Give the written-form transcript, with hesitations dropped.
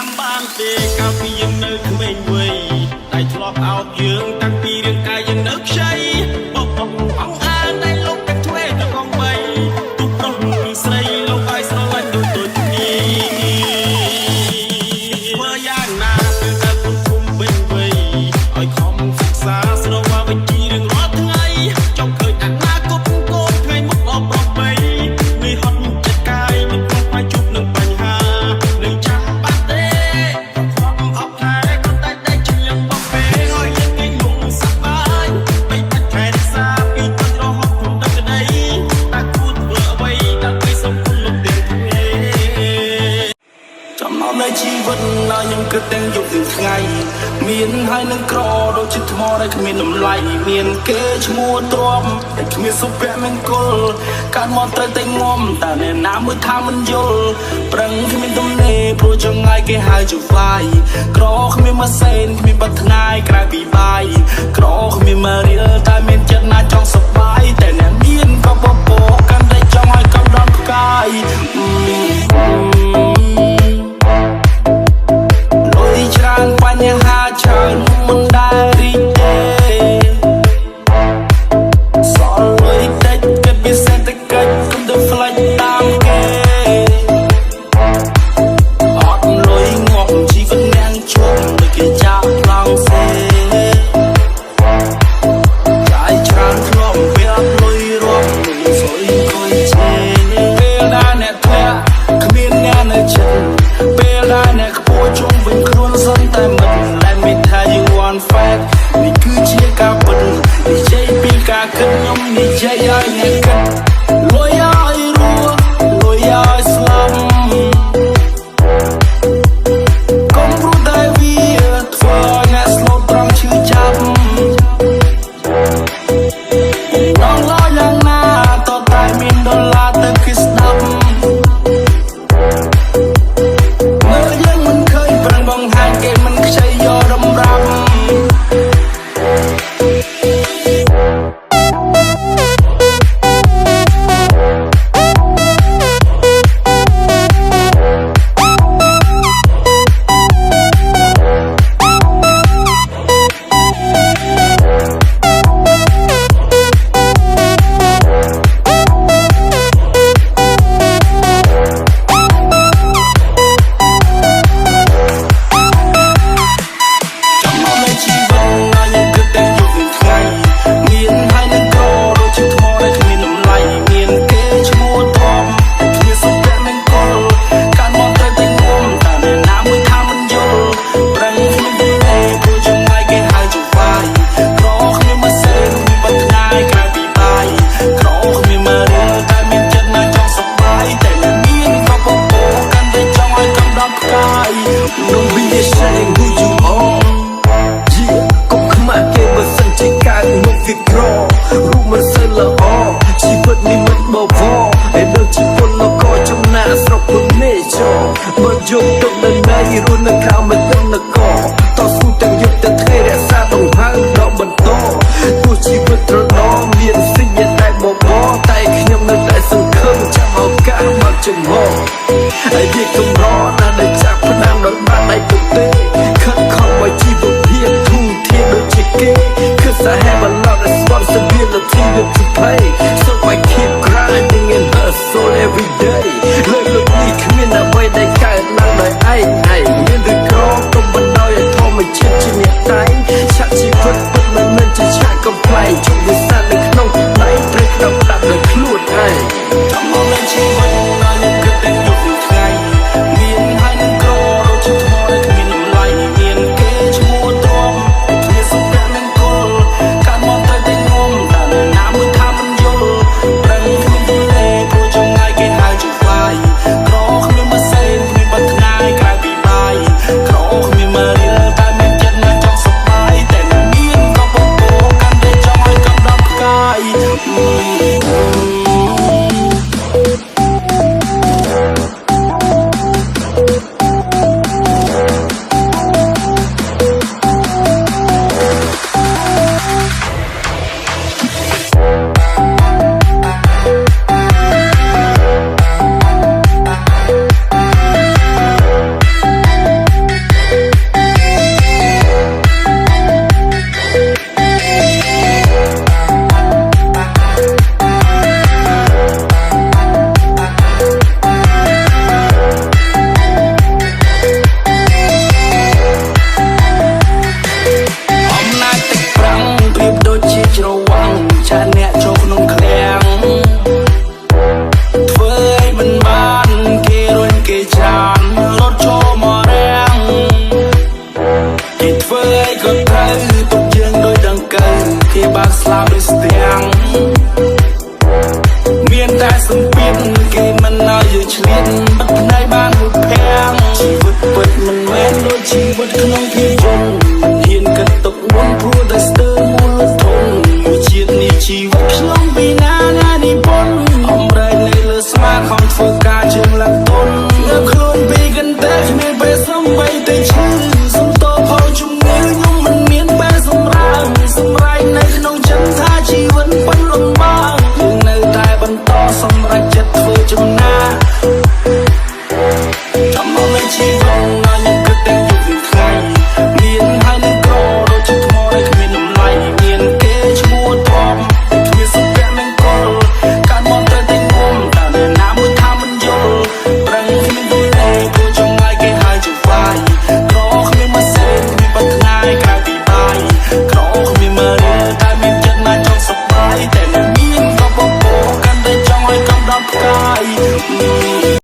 ចាំបានទេកាលពីយើងនៅក្មេងវ័យតែធ្លាប់អោបយើងតាំងពីរាងកាយយើងនៅខ្ចីបបអង្អានតែលោកតែឆ្វេងទៅកងបីទូប្រុសឬស្រីលោកឲ្យស្រឡាញ់ដូចគ្នាធ្វើយ៉ាងណាពេលដែលគុំគុំវិញវ័យឲ្យខំសិក្សាស្រវាវិជ្ជារៀងរាល់ថ្ងៃចង់ឃើញអនាគតកូនថ្ងៃមុខអបប្របីនេះហត់ចិត្តកាយមិនព្រោះphảiជួបនឹងបញ្ហានឹងចាំបាត់ទេខំអបថែក៏តែជាលំបពេលឲ្យយើងគេងងសប្បាយបីបាច់ខែរក្សាពីទឹករហូតក្នុងទឹកក្តីតែគួរធ្វើអ្វីដើម្បីសង្គមលោកទាំងគ្នាចំណោមនៃជីវិតណាខ្ញុំគិតទាំងយប់ទាំងថ្ងៃមានហើយនឹងក្រដូចជាថ្មដែលគ្មានតម្លៃមានគេឈ្មោះទ្រាំតែគ្មានសុភមង្គលការមកត្រូវតែងំតែអ្នកណាមួយថាមិនយល់ប្រឹងគ្មានទំនេរព្រោះចង្អាយគេហៅជាវាយក្រគ្មានម៉ាសេនគ្មានបាត់ថ្ងៃក្រៅពីបាយក្រគ្មានមករៀលតែមានចិត្តណាចង់សប្បាយតែអ្នកមានក៏បបោកាន់តែចង់ឲ្យកំដរផ្កាយច្រើនបញ្ហាច្រើនមិនដែលរីកទេសល់លុយតិចគិតពីសេដ្ឋកិច្ចគុំទៅផ្លាច់តាមគេអត់លុយងប់ជីវិតអ្នកជុំដូចគេចាប់ឡងសេចាយច្រើនធ្លាប់វាអត់លុយរាប់មិនស្អុយអង្គុយជេពេលដែលអ្នកធ្លាក់គ្មានអ្នកនៅចិត្តពេលដែលអ្នកខ្ពស់ជុំវិញខ្លួនសន្តែមិន Let me tell you one fact នេះគឺជាការពិតនិយាយពីការគិតខ្ញុំនិយាយឲ្យអ្នកគិតលុយឲ្យរស់លុយឲ្យស្លាប់កុំព្រោះតែវាធ្វើឲ្យអ្នកស្លូតត្រង់ឈឺចាប់នងឡើយយ៉ាងណាតតែមានដុល្លារទៅគេស្ដាប់មើលយើងមិនឃើញប្រឹងបង្ហាញគេមិនខ្ចីយករំរាប់ Don't សម្រាប់ចិត្តធ្វើចំណា